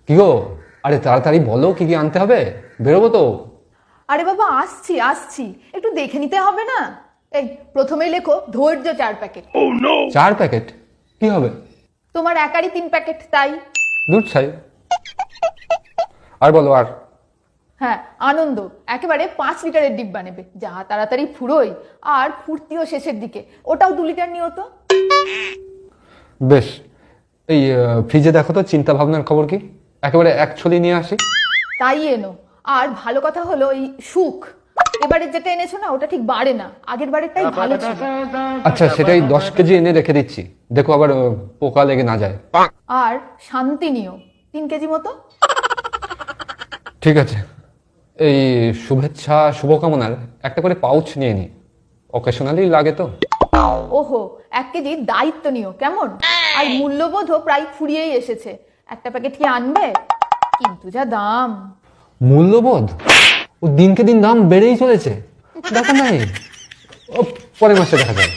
কি গো, আরে তাড়াতাড়ি বলো কি কি আনতে হবে, বেরোবো তো। আরে বাবা আসছি আসছি, একটু দেখে নিতে হবে না? এই প্রথমেই লেখো ধৈর্য 4 প্যাকেট। 4 প্যাকেট? কি হবে? তোমার একারই 3 প্যাকেট, তাই। দুধ চাই। আর বলো আর। হ্যাঁ, আনন্দ একেবারে 5 লিটারের ডিব্বা নেবে, যা তাড়াতাড়ি ফুরোই, আর ফুর্তিও শেষের দিকে, ওটাও 2 লিটার নিও তো। বেশ, এই ফ্রিজে দেখো তো চিন্তা ভাবনার খবর কি, একেবারে এক ছড়ি নিয়ে আসি। তাই এনো। আর ভালো কথা হলো এই সুখ, এবারে যেটা এনেছো না ওটা ঠিক বাড়ে না, আগের বারেরটাই ভালো ছিল। আচ্ছা, সেটাই 10 কেজি এনে রেখে দিচ্ছি, দেখো আবার পোকা লেগে না যায়। আর শান্তি নিও 3 কেজি মতো। ঠিক আছে, এই শুভেচ্ছা শুভকামনার একটা করে পাউচ নিয়ে নি, অকেশনালি লাগে তো। ওহো, 1 কেজি দায়িত্ব নিও কেমন। আর মূল্যবোধও প্রায় ফুরিয়েই এসেছে, একটা প্যাকেট কি আনবে? কিন্তু যা দাম। মূল্যবোধ? ও দিনকে দিন দাম বেড়েই চলেছে, দেখা নাই, ও পরের মাসে দেখা যাবে।